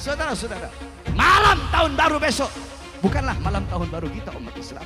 Saudara-saudara, malam tahun baru besok bukanlah malam tahun baru kita umat Islam.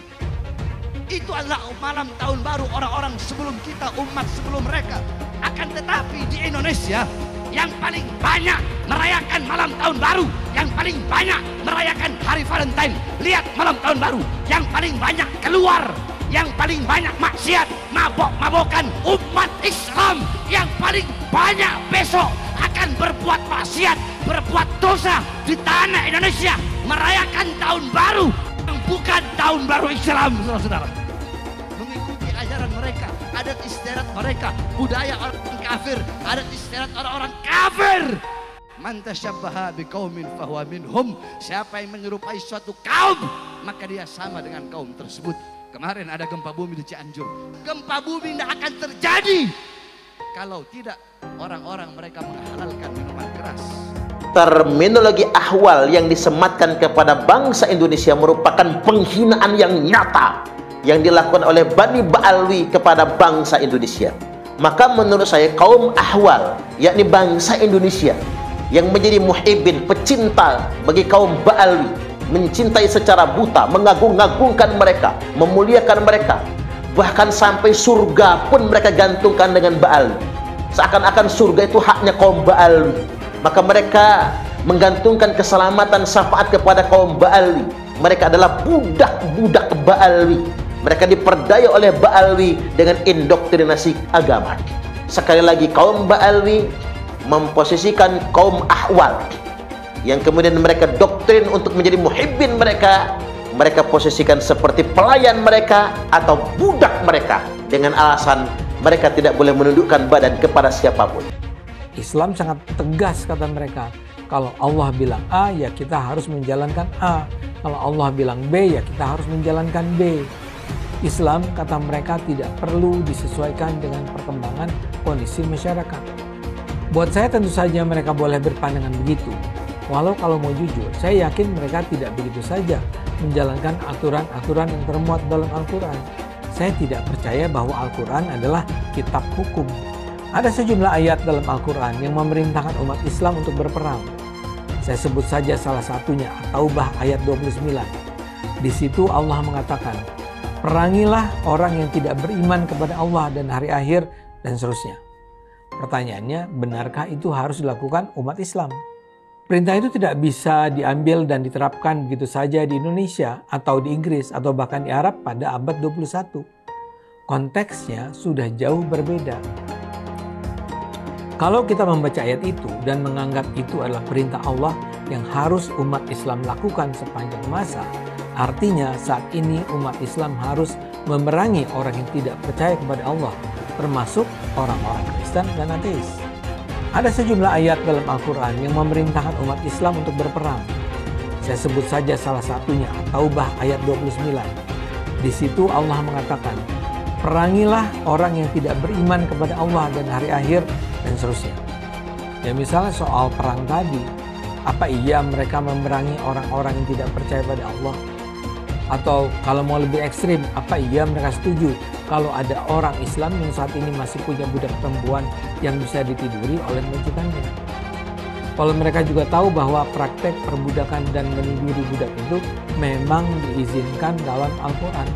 Itu adalah malam tahun baru orang-orang sebelum kita, umat sebelum mereka. Akan tetapi di Indonesia yang paling banyak merayakan malam tahun baru, yang paling banyak merayakan hari Valentine, lihat malam tahun baru, yang paling banyak keluar, yang paling banyak maksiat, mabok-mabokan umat Islam, yang paling banyak besok akan berbuat maksiat, berbuat dosa di tanah Indonesia, merayakan tahun baru yang bukan tahun baru Islam, saudara-saudara. Mengikuti ajaran mereka, adat istiadat mereka, budaya orang kafir, adat istiadat orang-orang kafir. Man tasyabbaha biqaumin fahuwa minhum. Siapa yang menyerupai suatu kaum, maka dia sama dengan kaum tersebut. Kemarin ada gempa bumi di Cianjur. Gempa bumi tidak akan terjadi kalau tidak orang-orang mereka menghalalkan minuman keras. Terminologi ahwal yang disematkan kepada bangsa Indonesia merupakan penghinaan yang nyata yang dilakukan oleh Bani Ba'alwi kepada bangsa Indonesia. Maka menurut saya kaum ahwal, yakni bangsa Indonesia yang menjadi muhibbin, pecinta bagi kaum Ba'alwi, mencintai secara buta, mengagung-agungkan mereka, memuliakan mereka, bahkan sampai surga pun mereka gantungkan dengan Ba'alwi, seakan-akan surga itu haknya kaum Ba'alwi. Maka mereka menggantungkan keselamatan syafaat kepada kaum Ba'alwi. Mereka adalah budak-budak Ba'alwi. Mereka diperdaya oleh Ba'alwi dengan indoktrinasi agama. Sekali lagi, kaum Ba'alwi memposisikan kaum ahwal yang kemudian mereka doktrin untuk menjadi muhibbin mereka. Mereka posisikan seperti pelayan mereka atau budak mereka dengan alasan mereka tidak boleh menundukkan badan kepada siapapun. Islam sangat tegas kata mereka. Kalau Allah bilang A, ya kita harus menjalankan A. Kalau Allah bilang B, ya kita harus menjalankan B. Islam kata mereka tidak perlu disesuaikan dengan perkembangan kondisi masyarakat. Buat saya tentu saja mereka boleh berpandangan begitu. Walau kalau mau jujur, saya yakin mereka tidak begitu saja menjalankan aturan-aturan yang termuat dalam Al-Quran. Saya tidak percaya bahwa Al-Quran adalah kitab hukum. Ada sejumlah ayat dalam Al-Quran yang memerintahkan umat Islam untuk berperang. Saya sebut saja salah satunya, At-Taubah ayat 29. Di situ Allah mengatakan, perangilah orang yang tidak beriman kepada Allah dan hari akhir dan seterusnya. Pertanyaannya, benarkah itu harus dilakukan umat Islam? Perintah itu tidak bisa diambil dan diterapkan begitu saja di Indonesia atau di Inggris atau bahkan di Arab pada abad 21. Konteksnya sudah jauh berbeda. Kalau kita membaca ayat itu dan menganggap itu adalah perintah Allah yang harus umat Islam lakukan sepanjang masa, artinya saat ini umat Islam harus memerangi orang yang tidak percaya kepada Allah, termasuk orang-orang Kristen dan ateis. Ada sejumlah ayat dalam Al-Quran yang memerintahkan umat Islam untuk berperang. Saya sebut saja salah satunya, At-Taubah ayat 29. Di situ Allah mengatakan, perangilah orang yang tidak beriman kepada Allah dan hari akhir dan seterusnya. Ya misalnya soal perang tadi, apa iya mereka memerangi orang-orang yang tidak percaya pada Allah? Atau kalau mau lebih ekstrim, apa iya mereka setuju kalau ada orang Islam yang saat ini masih punya budak perempuan yang bisa ditiduri oleh majikannya? Kalau mereka juga tahu bahwa praktek perbudakan dan meniduri budak itu memang diizinkan dalam Al-Quran.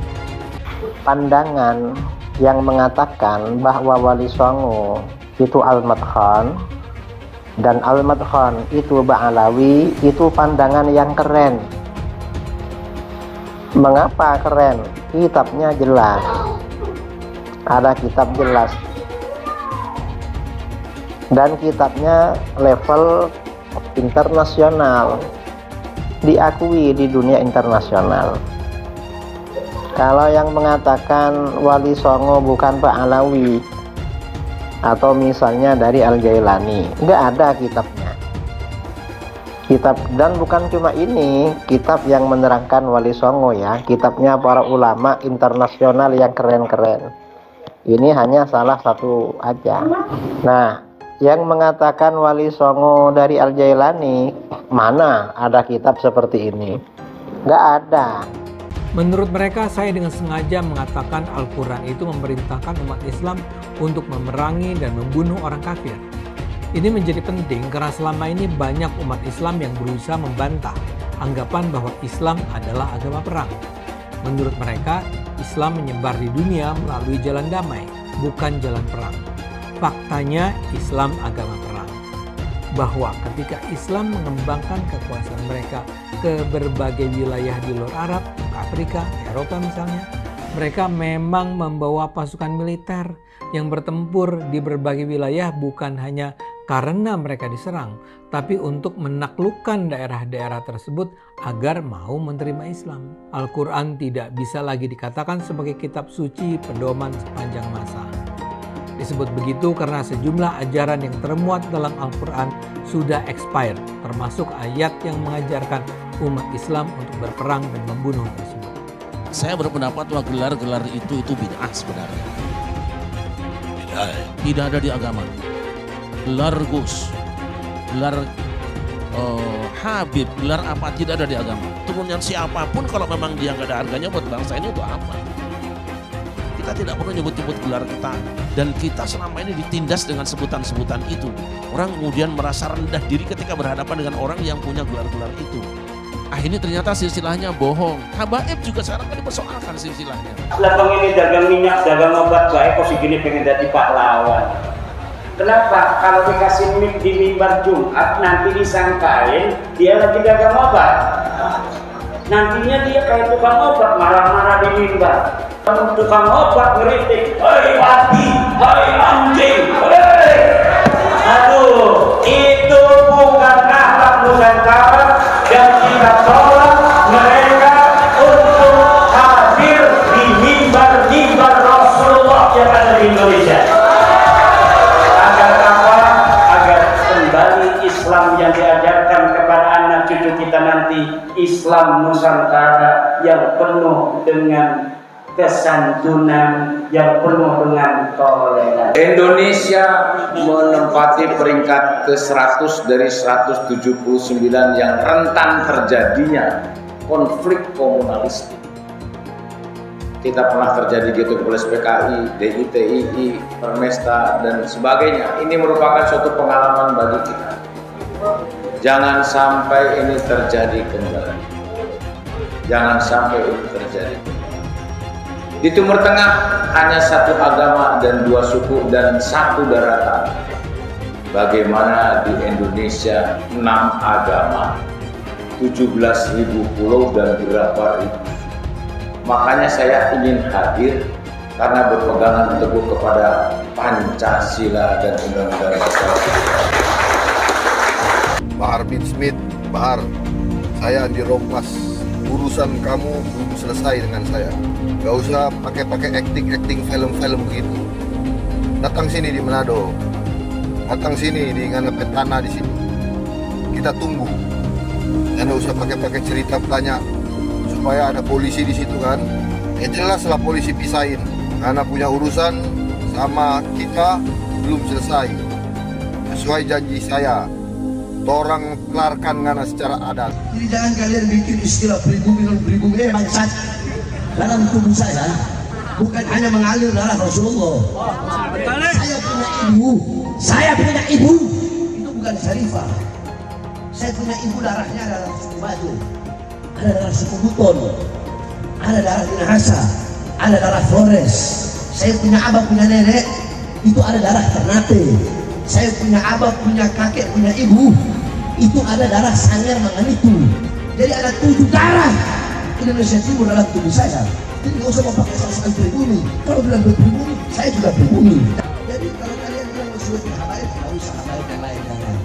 Pandangan yang mengatakan bahwa Wali Songo itu Al-Madkhan dan Al-Madkhan itu Ba'alawi, itu pandangan yang keren. Mengapa keren? Kitabnya jelas. Ada kitab jelas. Dan kitabnya level internasional. Diakui di dunia internasional. Kalau yang mengatakan Wali Songo bukan Ba'alawi atau misalnya dari Al-Jailani, nggak ada kitabnya. Kitab, dan bukan cuma ini kitab yang menerangkan Wali Songo ya, kitabnya para ulama internasional yang keren-keren. Ini hanya salah satu aja. Nah, yang mengatakan Wali Songo dari Al-Jailani, mana ada kitab seperti ini? Nggak ada. Menurut mereka, saya dengan sengaja mengatakan Al-Quran itu memerintahkan umat Islam untuk memerangi dan membunuh orang kafir. Ini menjadi penting karena selama ini banyak umat Islam yang berusaha membantah anggapan bahwa Islam adalah agama perang. Menurut mereka, Islam menyebar di dunia melalui jalan damai, bukan jalan perang. Faktanya, Islam agama perang. Bahwa ketika Islam mengembangkan kekuasaan mereka ke berbagai wilayah di luar Arab, Afrika, Eropa misalnya, mereka memang membawa pasukan militer yang bertempur di berbagai wilayah bukan hanya karena mereka diserang, tapi untuk menaklukkan daerah-daerah tersebut agar mau menerima Islam. Al-Quran tidak bisa lagi dikatakan sebagai kitab suci pedoman sepanjang masa. Disebut begitu karena sejumlah ajaran yang termuat dalam Al-Quran sudah expired, termasuk ayat yang mengajarkan umat Islam untuk berperang dan membunuh tersebut. Saya berpendapat bahwa gelar-gelar itu bid'ah sebenarnya. Tidak ada di agama. Gelar Gus, gelar Habib, gelar apa tidak ada di agama. Turunnya siapapun kalau memang dia nggak ada harganya buat bangsa ini untuk apa? Kita tidak perlu nyebut-nyebut gelar kita, dan kita selama ini ditindas dengan sebutan-sebutan itu. Orang kemudian merasa rendah diri ketika berhadapan dengan orang yang punya gelar-gelar itu. Ini ternyata silsilahnya bohong. Habaib juga sekarang kan dipersoalkan silsilahnya. Labang ini dagang minyak, dagang obat baik, kok segini pengen jadi pahlawan. Kenapa? Kalau dikasih mic di mimbar Jumat, nanti disangkain dia lagi dagang obat. Nantinya dia kayak tukang obat, marah-marah di mimbar. Tukang obat ngeritik, hei mati, hei anjing, hei. Aduh, itu bukan akhlak Nusantara, dan kita tolak mereka untuk hadir di mimbar-mimbar Rasulullah yang ada di Indonesia. Islam yang diajarkan kepada anak cucu kita nanti, Islam Nusantara yang penuh dengan kesantunan, yang penuh dengan toleransi. Indonesia menempati peringkat ke-100 dari 179 yang rentan terjadinya konflik komunalistik. Kita pernah terjadi gitu oleh PKI, DITII, Permesta, dan sebagainya. Ini merupakan suatu pengalaman bagi kita. Jangan sampai ini terjadi kembali. Jangan sampai ini terjadi kembali. Di Timur Tengah hanya satu agama dan dua suku dan satu daratan. Bagaimana di Indonesia 6 agama, 17.000 pulau dan berapa ribu. Makanya saya ingin hadir karena berpegangan teguh kepada Pancasila dan Undang-Undang Dasar. Bahar bin Smith, Bahar, saya dirompas, urusan kamu belum selesai dengan saya. Gak usah pakai acting film-film begitu. Datang sini di Manado, datang sini di Nganapetana di sini. Kita tunggu. Jangan usah pakai cerita tanya supaya ada polisi di situ kan. Jelaslah polisi pisahin. Karena punya urusan sama kita belum selesai. Sesuai janji saya. Orang kelarkan karena secara adat. Jadi jangan kalian bikin istilah pribumi bangsat dalam tubuh saya bukan hanya mengalir darah Rasulullah. Saya punya ibu itu bukan Syarifah. Saya punya ibu darahnya adalah suku Batu, ada darah suku Buton, ada darah Minahasa, ada darah Flores. Saya punya abah, punya nenek itu ada darah Ternate. Saya punya abah, punya kakek, punya ibu itu ada darah Sangir Manganitu. Jadi ada 7 darah Indonesia Timur dalam tubuh saya. Jadi nggak usah mau pakai soal pribumi. Kalau bilang pribumi, saya juga pribumi. Jadi kalau kalian bilang usul habaib, nggak usah habaib yang lain jangan.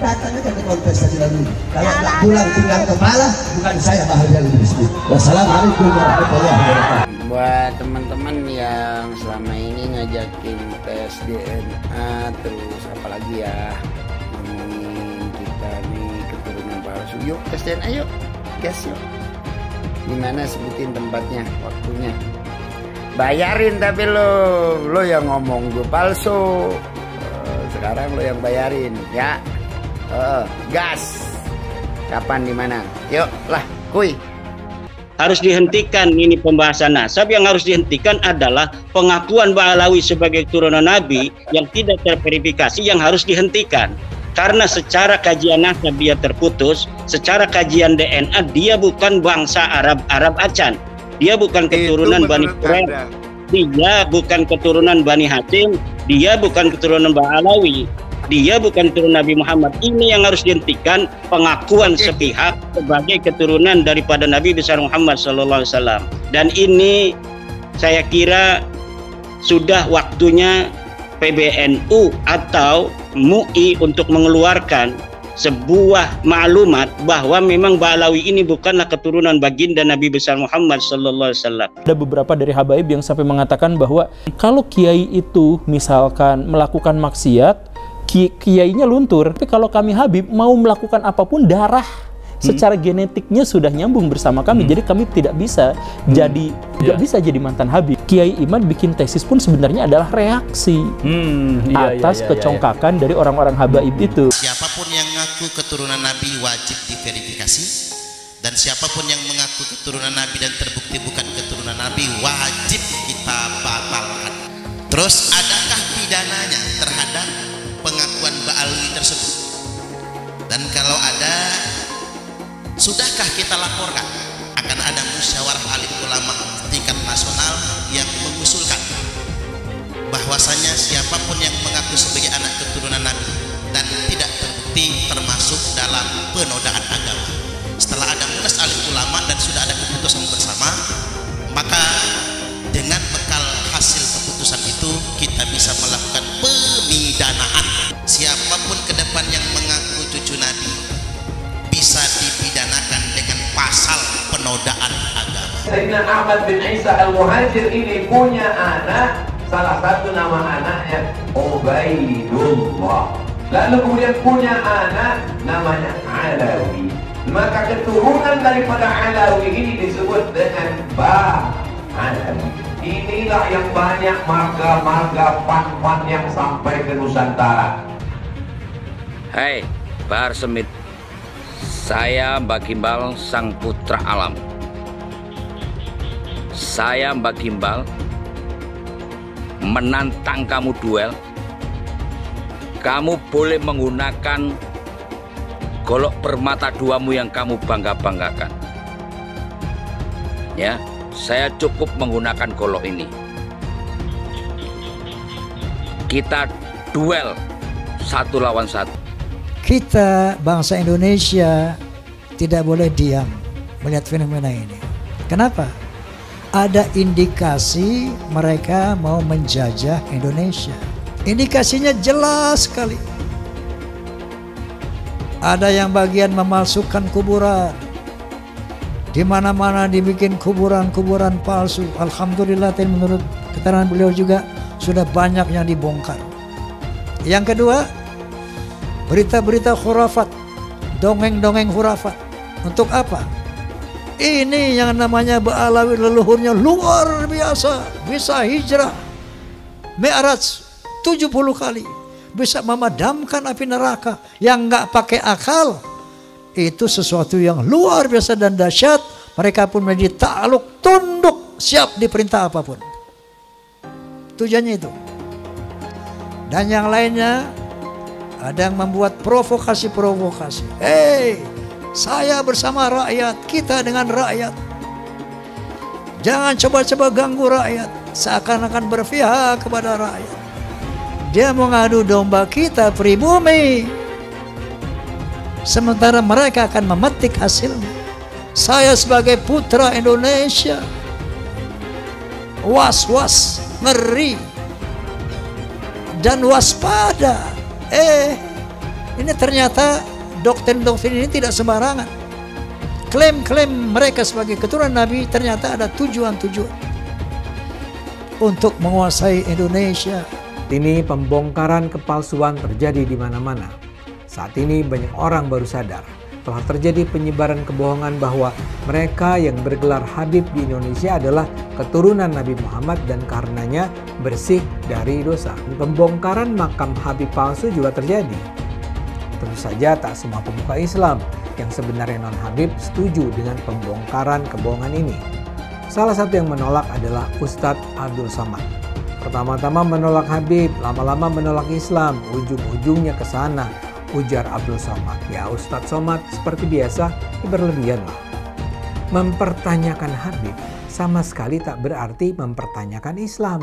Datang aja ke kontestasi lagi. Kalau nggak pulang tinggal kepala, bukan saya bahagia lebih sedikit. Wassalamualaikum warahmatullahi wabarakatuh. Buat teman-teman yang selama ini ngajakin tes DNA, terus apalagi ya ngomongin kita nih keturunan palsu, yuk tes DNA yuk, guys yuk. Gimana sebutin tempatnya, waktunya, bayarin tapi lo yang ngomong gue palsu, sekarang lo yang bayarin ya. Gas, kapan, di mana, yuk lah kuy. harus dihentikan ini pembahasan nasab. Yang harus dihentikan adalah pengakuan Ba'alawi sebagai keturunan Nabi yang tidak terverifikasi, yang harus dihentikan. Karena secara kajian nasab dia terputus, secara kajian DNA dia bukan bangsa Arab Acan, dia bukan keturunan Bani Quraisy, dia bukan keturunan Bani Hashim, dia bukan keturunan Ba'alawi, dia bukan keturunan Nabi Muhammad. Ini yang harus dihentikan, pengakuan sepihak sebagai keturunan daripada Nabi besar Muhammad SAW. Dan ini saya kira sudah waktunya PBNU atau MUI untuk mengeluarkan sebuah maklumat bahwa memang Ba'alawi ini bukanlah keturunan baginda Nabi besar Muhammad SAW. Ada beberapa dari habaib yang sampai mengatakan bahwa kalau kiai itu misalkan melakukan maksiat, kiainya luntur. Tapi kalau kami Habib mau melakukan apapun, darah secara genetiknya sudah nyambung bersama kami. Jadi kami tidak bisa jadi mantan Habib. Kiai Iman bikin tesis pun sebenarnya adalah reaksi atas kecongkakan dari orang-orang habaib itu. Siapapun yang mengaku keturunan Nabi wajib diverifikasi, dan siapapun yang mengaku keturunan Nabi dan terbukti bukan keturunan Nabi wajib kita batalkan. Terus adakah pidananya terhadap pengakuan Ba'alawi tersebut? Dan kalau ada, sudahkah kita laporkan? Akan ada musyawarah alim ulama tingkat nasional yang mengusulkan bahwasanya siapapun yang mengaku sebagai anak keturunan Nabi dan tidak terbukti termasuk dalam penodaan agama. Setelah ada munas alim ulama dan sudah ada keputusan bersama, maka dengan bekal hasil keputusan itu kita bisa melakukan pemidanaan. Siapapun ke depan yang mengaku cucu Nabi bisa dipidanakan dengan pasal penodaan agama. Sayyidina Ahmad bin Isa Al-Muhajir ini punya anak, salah satu nama anaknya Ubaidullah. Lalu kemudian punya anak namanya Alawi. Maka keturunan daripada Alawi ini disebut dengan Ba'alawi. Inilah yang banyak marga-marga pan-pan yang sampai ke Nusantara. Hai, Bahar Semit. Saya Mbak Gimbal, sang putra alam. Saya Mbak Gimbal menantang kamu duel. Kamu boleh menggunakan golok permata duamu yang kamu bangga-banggakan. Ya, saya cukup menggunakan golok ini. Kita duel 1 lawan 1. Kita bangsa Indonesia tidak boleh diam melihat fenomena ini. Kenapa? Ada indikasi mereka mau menjajah Indonesia. Indikasinya jelas sekali. Ada yang bagian memalsukan kuburan. Di mana-mana dibikin kuburan-kuburan palsu. Alhamdulillah, menurut keterangan beliau juga sudah banyak yang dibongkar. Yang kedua, berita-berita khurafat, dongeng-dongeng khurafat. Untuk apa? Ini yang namanya Ba'alawi leluhurnya luar biasa, bisa hijrah Mi'raj 70 kali, bisa memadamkan api neraka yang nggak pakai akal. Itu sesuatu yang luar biasa dan dahsyat. Mereka pun menjadi takluk, tunduk, siap diperintah apapun. Tujuannya itu. Dan yang lainnya, ada yang membuat provokasi-provokasi. Hei, saya bersama rakyat, kita dengan rakyat. Jangan coba-coba ganggu rakyat, seakan-akan berpihak kepada rakyat. Dia mengadu domba kita pribumi, sementara mereka akan memetik hasilnya. Saya sebagai putra Indonesia was-was, ngeri, dan waspada. Ini ternyata doktrin-doktrin ini tidak sembarangan. Klaim-klaim mereka sebagai keturunan Nabi ternyata ada tujuan-tujuan untuk menguasai Indonesia. Ini pembongkaran kepalsuan terjadi di mana-mana. Saat ini banyak orang baru sadar telah terjadi penyebaran kebohongan bahwa mereka yang bergelar Habib di Indonesia adalah keturunan Nabi Muhammad dan karenanya bersih dari dosa. Pembongkaran makam Habib palsu juga terjadi. Tentu saja tak semua pemuka Islam yang sebenarnya non-Habib setuju dengan pembongkaran kebohongan ini. Salah satu yang menolak adalah Ustadz Abdul Somad. Pertama-tama menolak Habib, lama-lama menolak Islam, ujung-ujungnya ke sana, ujar Abdul Somad. Ya Ustadz Somad seperti biasa, berlebihan lah. Mempertanyakan Habib sama sekali tak berarti mempertanyakan Islam.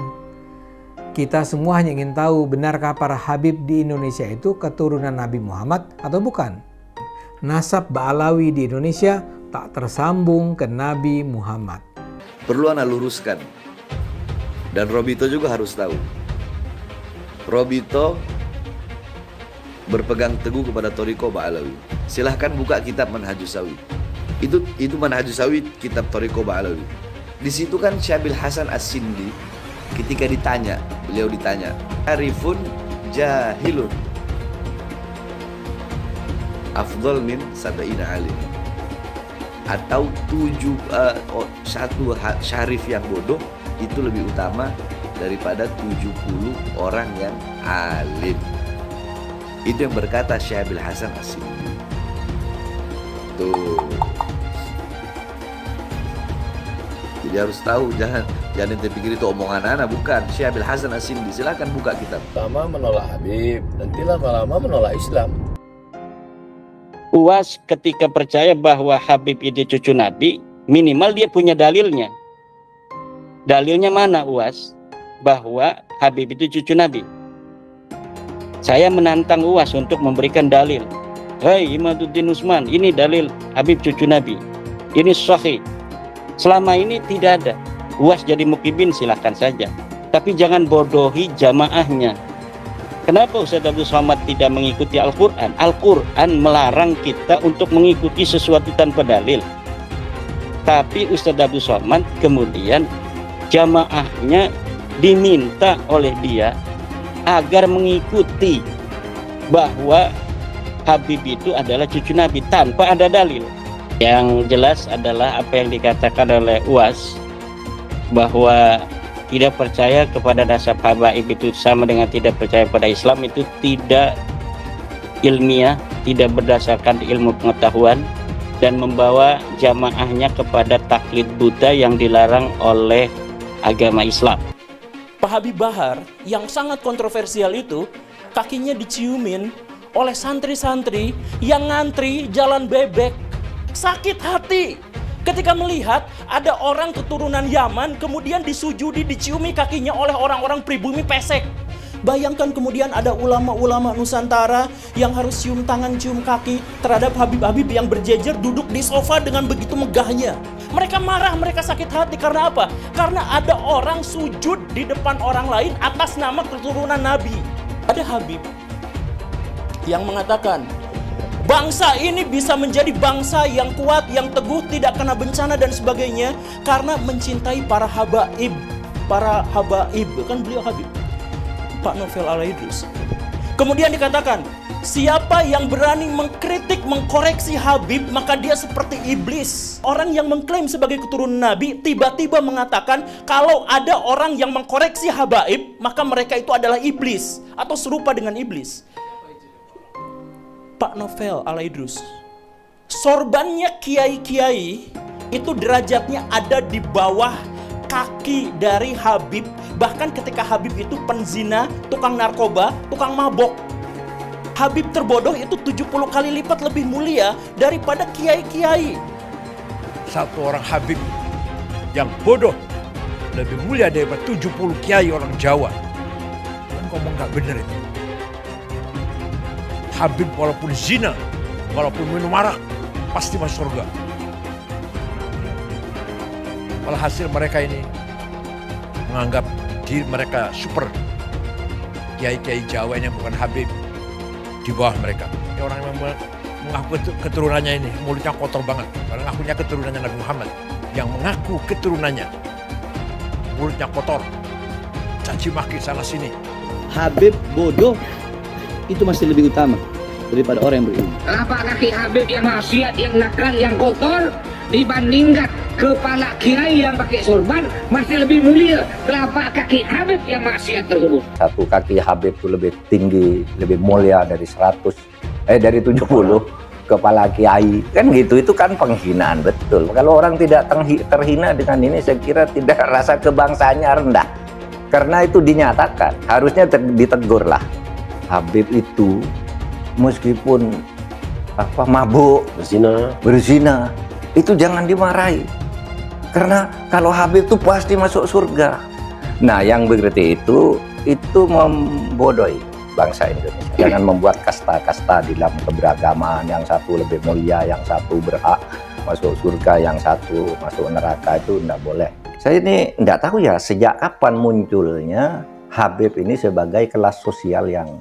Kita semua hanya ingin tahu, benarkah para Habib di Indonesia itu keturunan Nabi Muhammad atau bukan? Nasab Ba'alawi di Indonesia tak tersambung ke Nabi Muhammad. Perlu Anda luruskan. Dan Robito juga harus tahu. Robito berpegang teguh kepada Thariqah Ba'alawi. Silahkan buka kitab Manhajus Sawi. Itu Manhajus Sawi, kitab Thariqah Ba'alawi. Di situ kan Syabil Hasan As-Sindi ketika beliau ditanya, Arifun jahilun afdal min sab'ina alim, atau satu syarif yang bodoh itu lebih utama daripada 70 orang yang alim. Itu yang berkata Syabil Hasan As-Sindi. Tuh. Jadi harus tahu, jangan ente pikir itu omongan anak, bukan. Syabil Hasan As-Sindi, silakan buka kitab. Lama menolak Habib, nanti lama-lama menolak Islam. UAS ketika percaya bahwa Habib itu cucu Nabi, minimal dia punya dalilnya. Dalilnya mana UAS? Bahwa Habib itu cucu Nabi. Saya menantang UAS untuk memberikan dalil. Hai Imaduddin Usman, ini dalil Habib cucu Nabi. Ini sahih. Selama ini tidak ada. UAS jadi mukibin silahkan saja. Tapi jangan bodohi jamaahnya. Kenapa Ustaz Abdul Somad tidak mengikuti Al-Quran? Al-Quran melarang kita untuk mengikuti sesuatu tanpa dalil. Tapi Ustaz Abdul Somad kemudian jamaahnya diminta oleh dia agar mengikuti bahwa Habib itu adalah cucu Nabi tanpa ada dalil. Yang jelas adalah apa yang dikatakan oleh UAS, bahwa tidak percaya kepada nasab habaib itu sama dengan tidak percaya pada Islam, itu tidak ilmiah, tidak berdasarkan ilmu pengetahuan, dan membawa jamaahnya kepada taklid buta yang dilarang oleh agama Islam. Pak Habib Bahar yang sangat kontroversial itu kakinya diciumin oleh santri-santri yang ngantri jalan bebek. Sakit hati ketika melihat ada orang keturunan Yaman kemudian disujudi, diciumi kakinya oleh orang-orang pribumi pesek. Bayangkan kemudian ada ulama-ulama Nusantara yang harus cium tangan, cium kaki terhadap Habib-Habib yang berjejer duduk di sofa dengan begitu megahnya. Mereka marah, mereka sakit hati. Karena apa? Karena ada orang sujud di depan orang lain atas nama keturunan Nabi. Ada Habib yang mengatakan, bangsa ini bisa menjadi bangsa yang kuat, yang teguh, tidak kena bencana dan sebagainya karena mencintai para habaib. Para habaib, kan beliau Habib, Pak Novel Al-Idrus. Kemudian dikatakan, siapa yang berani mengkritik, mengkoreksi Habib, maka dia seperti iblis. Orang yang mengklaim sebagai keturunan Nabi tiba-tiba mengatakan kalau ada orang yang mengkoreksi habaib, maka mereka itu adalah iblis atau serupa dengan iblis. Pak Novel Al-Idrus, sorbannya kiai-kiai itu derajatnya ada di bawah kaki dari Habib. Bahkan ketika Habib itu penzina, tukang narkoba, tukang mabok, Habib terbodoh itu 70 kali lipat lebih mulia daripada kiai-kiai. Satu orang Habib yang bodoh lebih mulia daripada 70 kiai orang Jawa. Kan ngomong gak bener itu. Habib walaupun zina, walaupun minum arak, pasti masuk surga. Walhasil mereka ini menganggap diri mereka super. Kiai-kiai Jawa ini bukan Habib, di bawah mereka. Ini orang yang mengaku keturunannya ini, mulutnya kotor banget. Karena ngakunya keturunannya Nabi Muhammad. Yang mengaku keturunannya, mulutnya kotor, caci maki sana sini. Habib bodoh itu masih lebih utama daripada orang yang berilmu. Kenapa kaki Habib yang maksiat, yang nakal, yang kotor dibandingkan kepala kiai yang pakai sorban masih lebih mulia? Kenapa kaki Habib yang maksiat tersebut? Satu kaki Habib itu lebih tinggi, lebih mulia dari 100 dari 70 kepala kiai, kan gitu. Itu kan penghinaan betul. Kalau orang tidak terhina dengan ini, saya kira tidak, rasa kebangsaannya rendah. Karena itu dinyatakan, harusnya ditegur lah. Habib itu meskipun mabuk, berzina, itu jangan dimarahi. Karena kalau Habib itu pasti masuk surga. Nah, yang begitu itu membodohi bangsa Indonesia. Jangan membuat kasta-kasta di dalam keberagaman, yang satu lebih mulia, yang satu berhak masuk surga, yang satu masuk neraka, itu tidak boleh. Saya ini tidak tahu ya sejak kapan munculnya Habib ini sebagai kelas sosial yang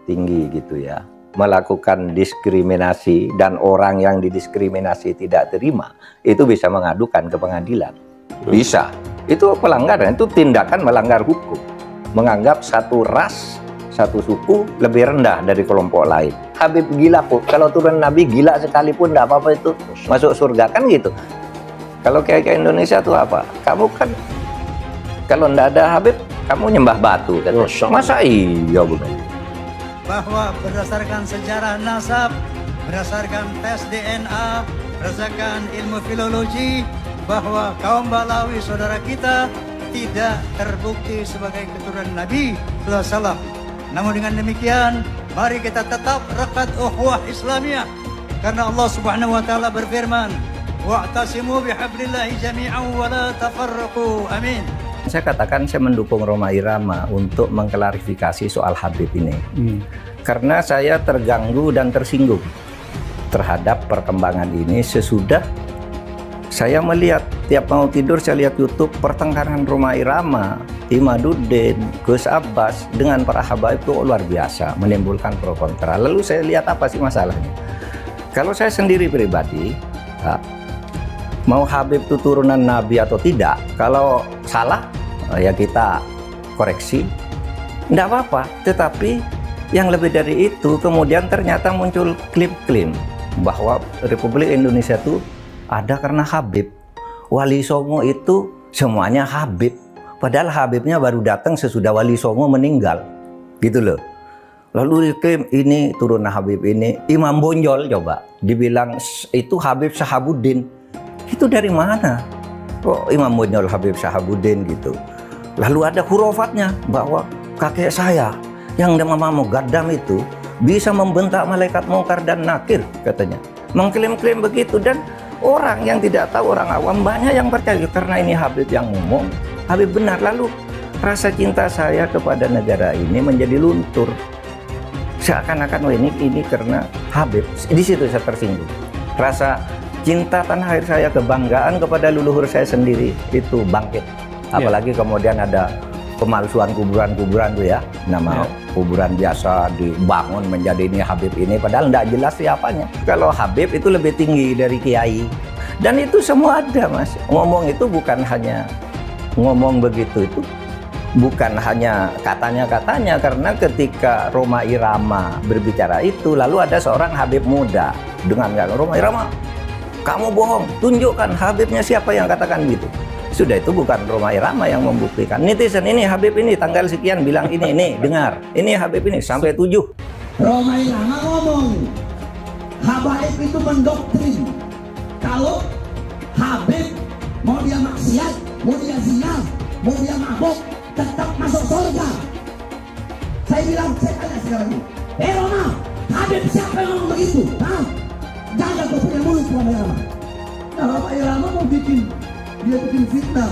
tinggi gitu ya, melakukan diskriminasi, dan orang yang didiskriminasi tidak terima itu bisa mengadukan ke pengadilan. Bisa. Itu pelanggaran, itu tindakan melanggar hukum. Menganggap satu ras, satu suku lebih rendah dari kelompok lain. Habib gila kok, kalau turun Nabi gila sekalipun tidak apa-apa itu masuk surga, kan gitu. Kalau kayak Indonesia tuh apa? Kamu kan kalau ndak ada Habib, kamu nyembah batu kan? Masa iya benar? Bahwa berdasarkan sejarah nasab, berdasarkan tes DNA, berdasarkan ilmu filologi, bahwa kaum Balawi saudara kita tidak terbukti sebagai keturunan Nabi SAW. Namun dengan demikian, mari kita tetap rakat ukhuwah Islamiyah, karena Allah Subhanahu wa taala berfirman, wa'tasimu bihablillahi jami'an wa la tafarraqu. Amin. Saya katakan saya mendukung Rhoma Irama untuk mengklarifikasi soal Habib ini. Karena saya terganggu dan tersinggung terhadap perkembangan ini sesudah saya melihat tiap mau tidur saya lihat YouTube pertengkaran Rhoma Irama, Imaduddin, Gus Abbas dengan para habaib itu luar biasa, menimbulkan pro kontra. Lalu saya lihat apa sih masalahnya? Kalau saya sendiri pribadi, mau Habib itu turunan Nabi atau tidak, kalau salah ya kita koreksi, tidak apa-apa. Tetapi yang lebih dari itu, kemudian ternyata muncul klaim-klaim bahwa Republik Indonesia itu ada karena Habib. Wali Songo itu semuanya Habib, padahal Habibnya baru datang sesudah Wali Songo meninggal, gitu loh. Lalu diklaim ini turunan Habib ini. Imam Bonjol coba dibilang itu Habib Sahabuddin. Itu dari mana? Kok Imam Bonjol Habib Sahabuddin gitu? Lalu ada hurufatnya bahwa kakek saya yang nama Mugaddam itu bisa membentak malaikat mungkar dan nakir, katanya. Mengklaim-klaim begitu, dan orang yang tidak tahu, orang awam banyak yang percaya karena ini Habib yang ngomong, Habib benar. Lalu rasa cinta saya kepada negara ini menjadi luntur. Seakan-akan oh ini karena Habib. Di situ saya tersinggung. Rasa cinta tanah air saya, kebanggaan kepada leluhur saya sendiri itu bangkit. Apalagi kemudian ada pemalsuan kuburan-kuburan tuh ya, nama kuburan biasa dibangun menjadi ini Habib ini, padahal tidak jelas siapanya. Kalau Habib itu lebih tinggi dari kiai, dan itu semua ada, Mas. Ngomong itu bukan hanya ngomong begitu, itu bukan hanya katanya-katanya, karena ketika Rhoma Irama berbicara itu, lalu ada seorang Habib muda dengan Rhoma Irama, kamu bohong, tunjukkan Habibnya siapa yang katakan gitu. Sudah, itu bukan Rhoma Irama yang membuktikan. Netizen ini Habib ini tanggal sekian bilang ini dengar. Ini Habib ini sampai 7. Rhoma Irama ngomong, habaib itu mendoktrin. Kalau Habib mau dia maksiat, mau dia zina, mau dia mabuk, tetap masuk surga. Saya bilang, saya tanya sekarang ini, Rhoma, Habib siapa yang ngomong begitu? Hah? Jangan kau punya mulut, Rhoma Irama. Nah, Rhoma Irama mau bikin fitnah.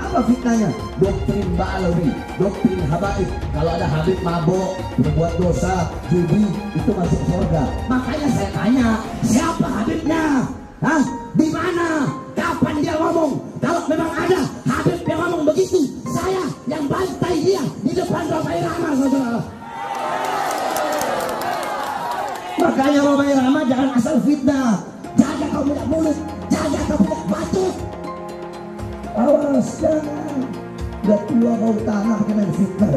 Apa fitnahnya? Doktrin Ba'alawi, doktrin habaib. Kalau ada Habib mabuk, berbuat dosa, judi, itu masuk surga. Makanya saya tanya, siapa Habibnya? Hah? Di mana? Kapan dia ngomong? Kalau memang ada Habib yang ngomong begitu, saya yang bantai dia di depan Rhoma Irama, saudara. Makanya Rhoma Irama jangan asal fitnah. Jaga kau punya mulut, jaga kau punya batu. Awas, jangan. Gak tua kau tanah pakai main fitnah.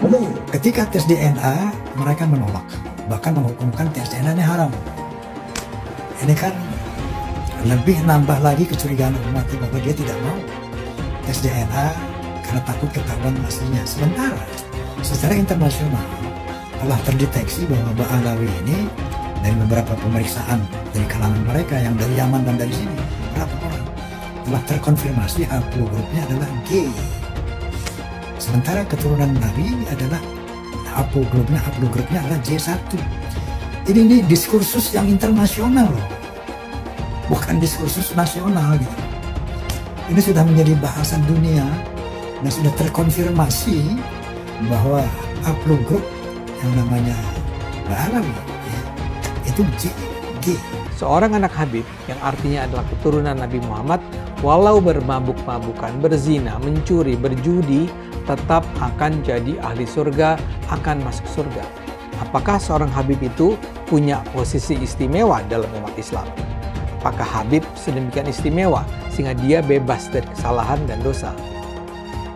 Betul. Ketika tes DNA, mereka menolak, bahkan menghukumkan tes DNA ini haram. Ini kan lebih nambah lagi kecurigaan umat bahwa dia tidak mau tes DNA karena takut ketahuan aslinya. Sementara secara internasional telah terdeteksi bahwa Ba'alawi ini dari beberapa pemeriksaan dari kalangan mereka yang dari Yaman dan dari sini, beberapa orang telah terkonfirmasi haplogrupnya adalah G. Sementara keturunan Nabi adalah haplogrupnya adalah J1. Ini diskursus yang internasional loh, bukan diskursus nasional gitu. Ini sudah menjadi bahasan dunia dan sudah terkonfirmasi bahwa haplogrup yang namanya Ba'alawi ya, itu G. Seorang anak Habib yang artinya adalah keturunan Nabi Muhammad, walau bermabuk-mabukan, berzina, mencuri, berjudi, tetap akan jadi ahli surga, akan masuk surga. Apakah seorang Habib itu punya posisi istimewa dalam umat Islam? Apakah Habib sedemikian istimewa sehingga dia bebas dari kesalahan dan dosa?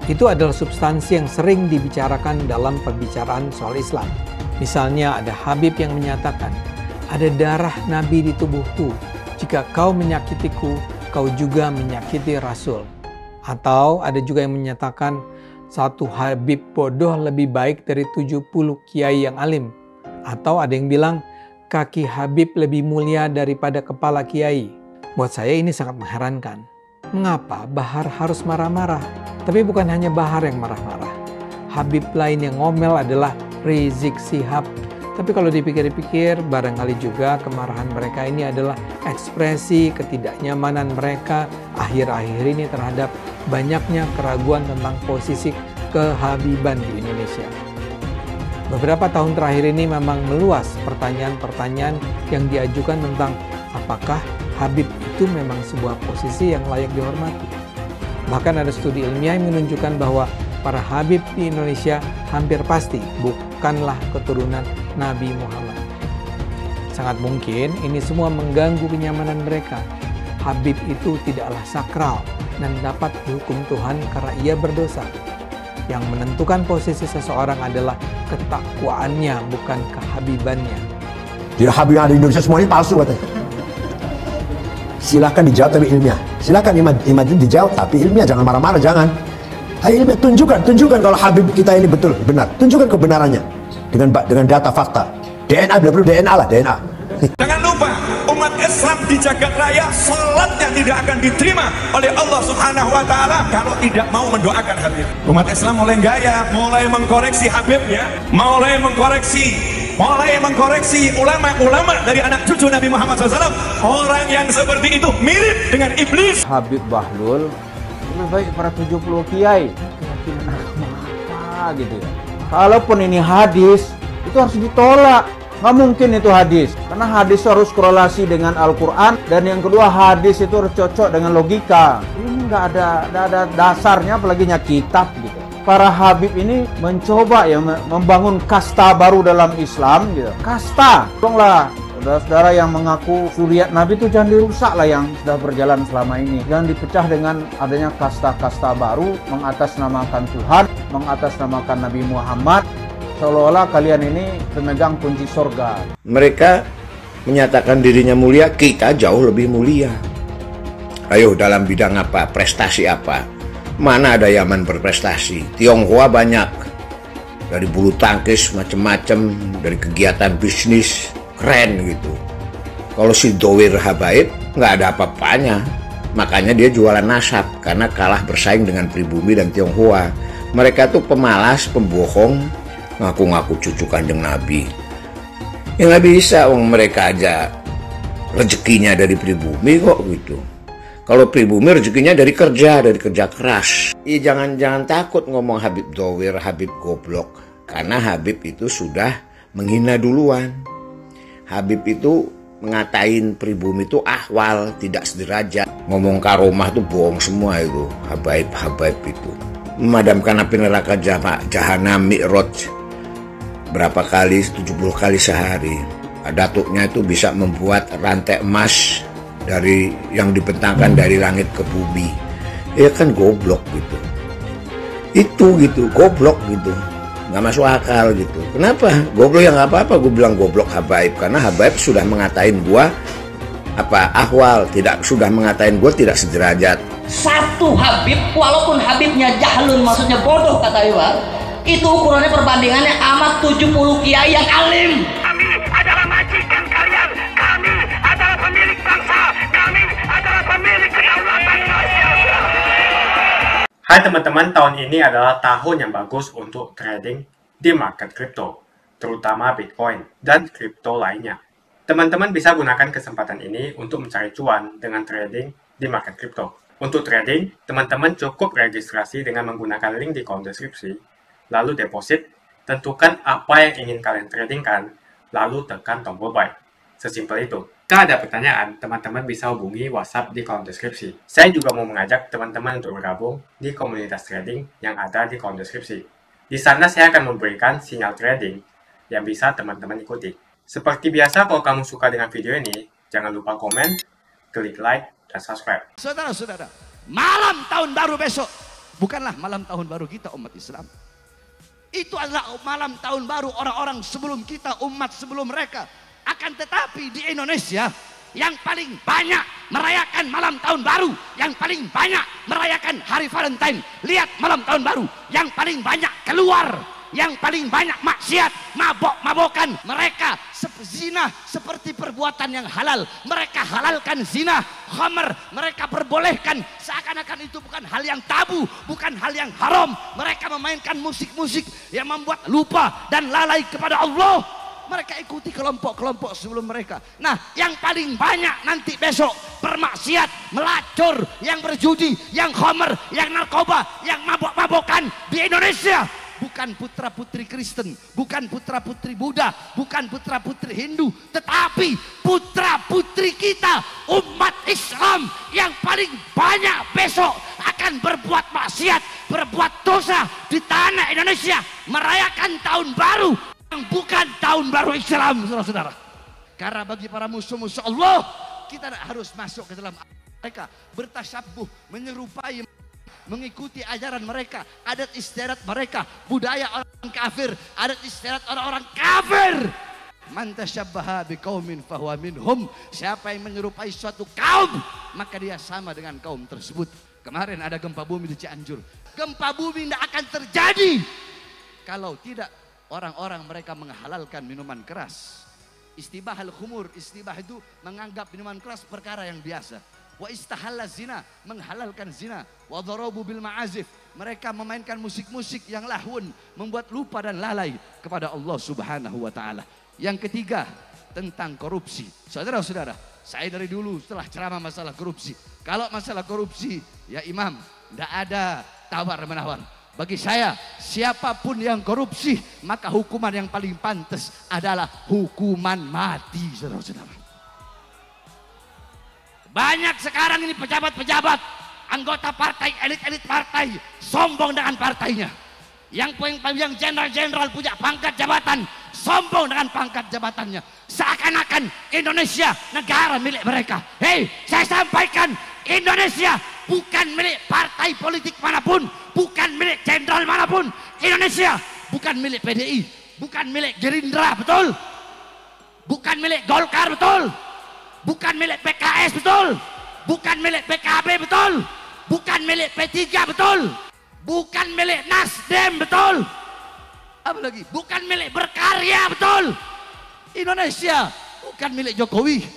Itu adalah substansi yang sering dibicarakan dalam pembicaraan soal Islam. Misalnya ada Habib yang menyatakan, ada darah Nabi di tubuhku. Jika kau menyakitiku, kau juga menyakiti Rasul. Atau ada juga yang menyatakan, satu Habib bodoh lebih baik dari 70 kiai yang alim. Atau ada yang bilang, kaki Habib lebih mulia daripada kepala kiai. Buat saya ini sangat mengherankan. Mengapa Bahar harus marah-marah? Tapi bukan hanya Bahar yang marah-marah. Habib lain yang ngomel adalah Rizik Syihab. Tapi kalau dipikir-pikir, barangkali juga kemarahan mereka ini adalah ekspresi ketidaknyamanan mereka akhir-akhir ini terhadap banyaknya keraguan tentang posisi kehabiban di Indonesia. Beberapa tahun terakhir ini memang meluas pertanyaan-pertanyaan yang diajukan tentang apakah Habib itu memang sebuah posisi yang layak dihormati. Bahkan ada studi ilmiah yang menunjukkan bahwa para Habib di Indonesia hampir pasti bukanlah keturunan Nabi Muhammad. Sangat mungkin ini semua mengganggu kenyamanan mereka. Habib itu tidaklah sakral dan dapat dihukum Tuhan karena ia berdosa. Yang menentukan posisi seseorang adalah ketakwaannya, bukan kehabibannya. Jadi Habib yang ada di Indonesia semuanya palsu katanya. Silahkan dijawab tapi ilmiah. Silahkan imam itu dijawab tapi ilmiah, jangan marah-marah, jangan. Ayo ilmiah, tunjukkan kalau Habib kita ini betul, benar. Tunjukkan kebenarannya dengan data fakta. DNA, bila perlu DNA lah, DNA. Jangan lupa, umat Islam di jagat raya salatnya tidak akan diterima oleh Allah Subhanahu wa taala kalau tidak mau mendoakan Habib. Umat Islam mulai gaya, mulai mengkoreksi Habibnya, mulai mengkoreksi ulama-ulama dari anak cucu Nabi Muhammad SAW. Orang yang seperti itu mirip dengan iblis. Habib Bahlul lebih baik para 70 kiai. Keyakinan apa gitu ya. Kalaupun ini hadis, itu harus ditolak. Nggak mungkin itu hadis, karena hadis harus korelasi dengan Al-Quran, dan yang kedua hadis itu harus cocok dengan logika. Ini nggak ada dasarnya, apalagi kitab gitu. Para Habib ini mencoba ya membangun kasta baru dalam Islam gitu. Kasta, tolonglah saudara-saudara yang mengaku suriat Nabi itu jangan dirusak lah yang sudah berjalan selama ini. Jangan dipecah dengan adanya kasta-kasta baru, mengatasnamakan Tuhan, mengatasnamakan Nabi Muhammad. Seolah-olah kalian ini pemegang kunci surga. Mereka menyatakan dirinya mulia, kita jauh lebih mulia. Ayo dalam bidang apa, prestasi apa? Mana ada Yaman berprestasi? Tionghoa banyak. Dari bulu tangkis macam-macam, dari kegiatan bisnis, keren gitu. Kalau si Dowir Habaib nggak ada apa-apanya. Makanya dia jualan nasab, karena kalah bersaing dengan pribumi dan Tionghoa. Mereka tuh pemalas, pembohong, ngaku-ngaku cucu Kanjeng Nabi. Ya nggak bisa, mereka aja rezekinya dari pribumi kok gitu. Kalau pribumi rezekinya dari kerja keras. Jangan takut ngomong Habib Dowir, Habib goblok, karena Habib itu sudah menghina duluan. Habib itu ngatain pribumi itu ahwal, tidak sederajat. Ngomong karomah itu bohong semua itu. Habaib itu memadamkan api neraka jahanam Mi'raj berapa kali, 70 kali sehari. Datuknya itu bisa membuat rantai emas dari yang dibentangkan dari langit ke bumi. Ya kan goblok gitu. Itu gitu, goblok gitu. Nggak masuk akal gitu. Kenapa? Goblok yang nggak apa-apa, gue bilang goblok Habaib. Karena Habaib sudah mengatain gua ahwal, sudah mengatain gua tidak sederajat. Satu Habib, walaupun Habibnya jahlun, maksudnya bodoh kata Iwan, Itu ukurannya perbandingannya amat 70 kiai yang alim. Kami adalah majikan kalian. Kami adalah pemilik bangsa. Kami adalah pemilik kedaulatan Indonesia. Hai teman-teman, tahun ini adalah tahun yang bagus untuk trading di market kripto, terutama Bitcoin dan kripto lainnya. Teman-teman bisa gunakan kesempatan ini untuk mencari cuan dengan trading di market kripto. Untuk trading, teman-teman cukup registrasi dengan menggunakan link di kolom deskripsi, lalu deposit, tentukan apa yang ingin kalian tradingkan, lalu tekan tombol buy. Sesimpel itu. Jika ada pertanyaan, teman-teman bisa hubungi WhatsApp di kolom deskripsi. Saya juga mau mengajak teman-teman untuk bergabung di komunitas trading yang ada di kolom deskripsi. Di sana saya akan memberikan sinyal trading yang bisa teman-teman ikuti. Seperti biasa, kalau kamu suka dengan video ini, jangan lupa komen, klik like, dan subscribe. Saudara-saudara, malam tahun baru besok bukanlah malam tahun baru kita umat Islam. Itu adalah malam tahun baru orang-orang sebelum kita, umat sebelum mereka. Akan tetapi di Indonesia yang paling banyak merayakan malam tahun baru, yang paling banyak merayakan hari Valentine. Lihat malam tahun baru, yang paling banyak keluar, yang paling banyak maksiat, mabok-mabokan. Mereka zina seperti perbuatan yang halal. Mereka halalkan zina, khamr. Mereka perbolehkan seakan-akan itu bukan hal yang tabu, bukan hal yang haram. Mereka memainkan musik-musik yang membuat lupa dan lalai kepada Allah. Mereka ikuti kelompok-kelompok sebelum mereka. Nah, yang paling banyak nanti besok bermaksiat, melacur, yang berjudi, yang khamr, yang narkoba, yang mabok-mabokan di Indonesia. Bukan putra-putri Kristen, bukan putra-putri Buddha, bukan putra-putri Hindu, tetapi putra-putri kita, umat Islam yang paling banyak besok akan berbuat maksiat, berbuat dosa di tanah Indonesia, merayakan tahun baru yang bukan tahun baru Islam, saudara-saudara. Karena bagi para musuh-musuh Allah, kita harus masuk ke dalam mereka, bertasyabuh, menyerupai, mengikuti ajaran mereka, adat istiadat mereka, budaya orang kafir, adat istiadat orang-orang kafir. Man tasyabbaha biqaumin fahuwa minhum. Siapa yang menyerupai suatu kaum, maka dia sama dengan kaum tersebut. Kemarin ada gempa bumi di Cianjur. Gempa bumi tidak akan terjadi kalau tidak orang-orang mereka menghalalkan minuman keras. Istibahal khumur, istibah itu menganggap minuman keras perkara yang biasa. Wa istahalla zina, menghalalkan zina. Wa dharabu bil ma'azif, mereka memainkan musik-musik yang lahun, membuat lupa dan lalai kepada Allah Subhanahu wa taala. Yang ketiga, tentang korupsi. Saudara-saudara, saya dari dulu setelah ceramah masalah korupsi. Kalau masalah korupsi, ya imam, tidak ada tawar-menawar. Bagi saya, siapapun yang korupsi, maka hukuman yang paling pantas adalah hukuman mati, saudara-saudara. Banyak sekarang ini pejabat-pejabat, anggota partai, elit-elit partai, sombong dengan partainya. Yang jenderal-jenderal punya pangkat jabatan, sombong dengan pangkat jabatannya. Seakan-akan Indonesia negara milik mereka. Hei, saya sampaikan, Indonesia bukan milik partai politik manapun, bukan milik jenderal manapun. Indonesia bukan milik PDI, bukan milik Gerindra, betul? Bukan milik Golkar, betul? Bukan milik PKS, betul? Bukan milik PKB, betul? Bukan milik P3, betul? Bukan milik Nasdem, betul? Apa lagi? Bukan milik Berkarya, betul? Indonesia bukan milik Jokowi,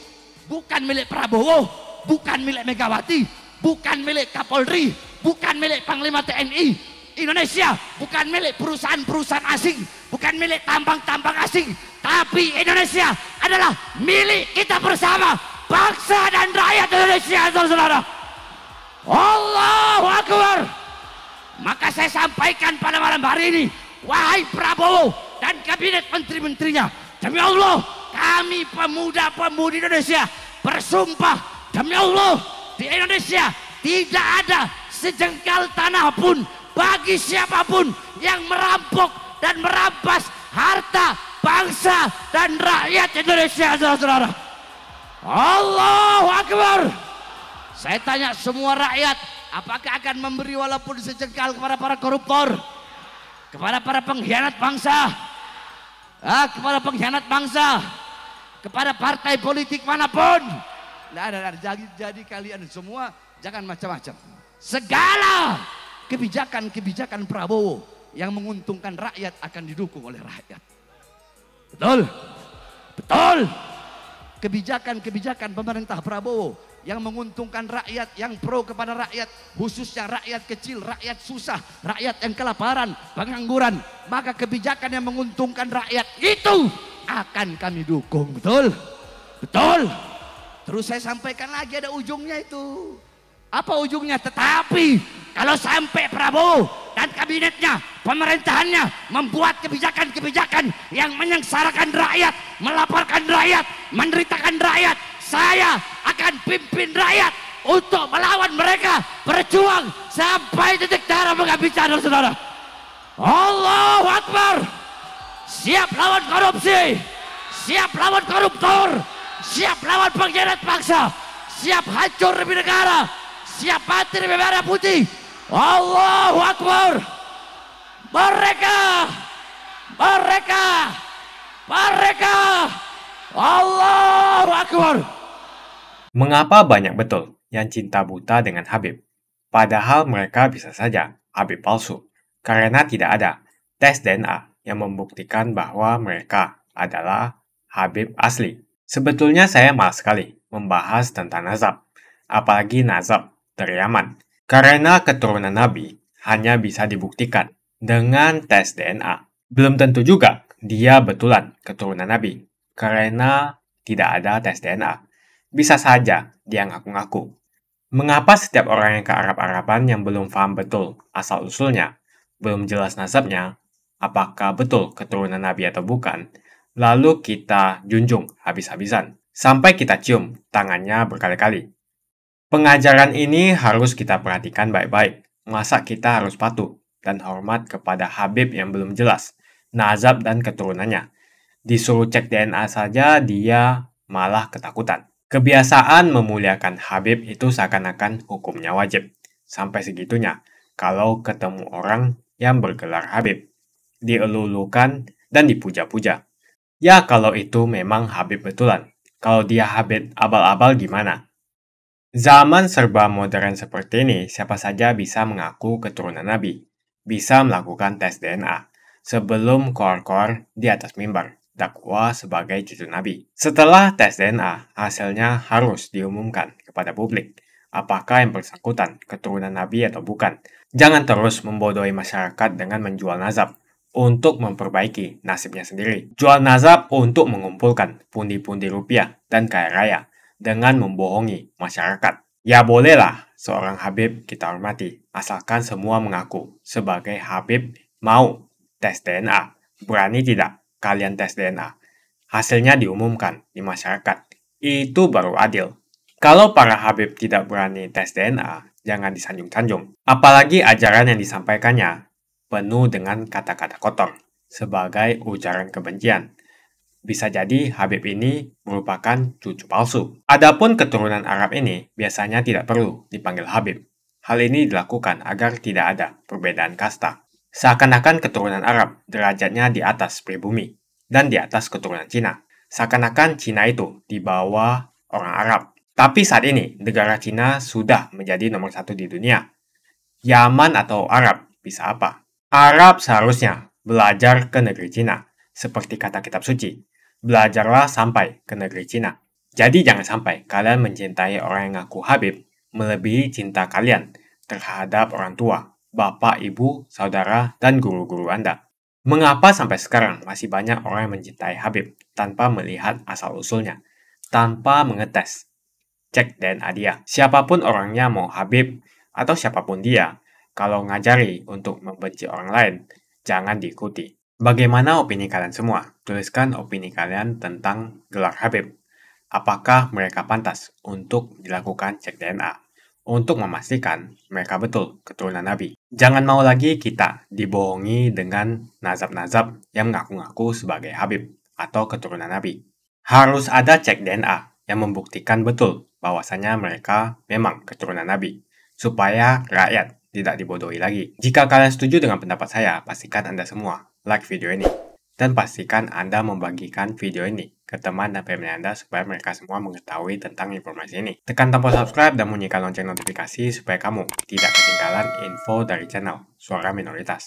bukan milik Prabowo, bukan milik Megawati, bukan milik Kapolri, bukan milik Panglima TNI. Indonesia bukan milik perusahaan-perusahaan asing, bukan milik tambang-tambang asing, tapi Indonesia adalah milik kita bersama, bangsa dan rakyat Indonesia, saudara-saudara. Allahu Akbar. Maka saya sampaikan pada malam hari ini, wahai Prabowo dan kabinet menteri-menterinya, demi Allah, kami pemuda-pemudi Indonesia bersumpah, demi Allah, di Indonesia tidak ada sejengkal tanah pun bagi siapapun yang merampok dan merampas harta bangsa dan rakyat Indonesia, saudara-saudara. Allahu Akbar. Saya tanya semua rakyat, apakah akan memberi walaupun sejengkal kepada para koruptor, kepada para pengkhianat bangsa, kepada pengkhianat bangsa, kepada partai politik manapun? Jadi kalian semua jangan macam-macam. Segala kebijakan-kebijakan Prabowo yang menguntungkan rakyat akan didukung oleh rakyat. Betul? Betul. Kebijakan-kebijakan pemerintah Prabowo yang menguntungkan rakyat, yang pro kepada rakyat, khususnya rakyat kecil, rakyat susah, rakyat yang kelaparan, pengangguran, maka kebijakan yang menguntungkan rakyat itu akan kami dukung. Betul? Betul. Terus saya sampaikan lagi, ada ujungnya itu. Apa ujungnya? Tetapi kalau sampai Prabowo dan kabinetnya, pemerintahannya membuat kebijakan-kebijakan yang menyengsarakan rakyat, melaporkan rakyat, menderitakan rakyat, saya akan pimpin rakyat untuk melawan mereka, berjuang sampai titik darah menghabiskan, saudara. Allahu Akbar. Siap lawan korupsi, siap lawan koruptor, siap lawan pengkhianat bangsa, siap hancur demi negara, siap mati demi merah putih. Allahu Akbar. Mereka Allahu Akbar. Mengapa banyak betul yang cinta buta dengan Habib? Padahal mereka bisa saja Habib palsu, karena tidak ada tes DNA yang membuktikan bahwa mereka adalah Habib asli. Sebetulnya saya malas sekali membahas tentang nazab, apalagi nazab dari Yaman, karena keturunan Nabi hanya bisa dibuktikan dengan tes DNA. Belum tentu juga dia betulan keturunan Nabi, karena tidak ada tes DNA. Bisa saja dia ngaku-ngaku. Mengapa setiap orang yang ke Arab-Araban yang belum paham betul asal-usulnya, belum jelas nasabnya, apakah betul keturunan Nabi atau bukan, lalu kita junjung habis-habisan, sampai kita cium tangannya berkali-kali. Pengajaran ini harus kita perhatikan baik-baik. Masa kita harus patuh dan hormat kepada Habib yang belum jelas nazab dan keturunannya? Disuruh cek DNA saja dia malah ketakutan. Kebiasaan memuliakan Habib itu seakan-akan hukumnya wajib. Sampai segitunya, kalau ketemu orang yang bergelar Habib, dielulukan dan dipuja-puja. Ya kalau itu memang Habib betulan. Kalau dia Habib abal-abal gimana? Zaman serba modern seperti ini, siapa saja bisa mengaku keturunan Nabi. Bisa melakukan tes DNA. Sebelum koar-koar di atas mimbar, dakwah sebagai cucu Nabi. Setelah tes DNA, hasilnya harus diumumkan kepada publik. Apakah yang bersangkutan keturunan Nabi atau bukan? Jangan terus membodohi masyarakat dengan menjual nazab untuk memperbaiki nasibnya sendiri. Jual nazab untuk mengumpulkan pundi-pundi rupiah dan kaya raya dengan membohongi masyarakat. Ya bolehlah seorang Habib kita hormati, asalkan semua mengaku sebagai Habib mau tes DNA. Berani tidak kalian tes DNA? Hasilnya diumumkan di masyarakat. Itu baru adil. Kalau para Habib tidak berani tes DNA, jangan disanjung-sanjung. Apalagi ajaran yang disampaikannya penuh dengan kata-kata kotor sebagai ujaran kebencian. Bisa jadi Habib ini merupakan cucu palsu. Adapun keturunan Arab ini biasanya tidak perlu dipanggil Habib. Hal ini dilakukan agar tidak ada perbedaan kasta. Seakan-akan keturunan Arab derajatnya di atas pribumi dan di atas keturunan Cina. Seakan-akan Cina itu di bawah orang Arab. Tapi saat ini negara Cina sudah menjadi nomor 1 di dunia. Yaman atau Arab bisa apa? Arab seharusnya belajar ke negeri Cina. Seperti kata kitab suci, belajarlah sampai ke negeri Cina. Jadi jangan sampai kalian mencintai orang yang ngaku Habib melebihi cinta kalian terhadap orang tua, bapak, ibu, saudara, dan guru-guru Anda. Mengapa sampai sekarang masih banyak orang yang mencintai Habib tanpa melihat asal-usulnya, tanpa mengetes, cek DNA dia? Siapapun orangnya, mau Habib atau siapapun dia, kalau ngajari untuk membenci orang lain, jangan diikuti. Bagaimana opini kalian semua? Tuliskan opini kalian tentang gelar Habib. Apakah mereka pantas untuk dilakukan cek DNA? Untuk memastikan mereka betul keturunan Nabi. Jangan mau lagi kita dibohongi dengan nazab-nazab yang mengaku-ngaku sebagai Habib atau keturunan Nabi. Harus ada cek DNA yang membuktikan betul bahwasanya mereka memang keturunan Nabi, supaya rakyat tidak dibodohi lagi. Jika kalian setuju dengan pendapat saya, pastikan Anda semua like video ini. Dan pastikan Anda membagikan video ini ke teman dan family Anda supaya mereka semua mengetahui tentang informasi ini. Tekan tombol subscribe dan bunyikan lonceng notifikasi supaya kamu tidak ketinggalan info dari channel Suara Minoritas.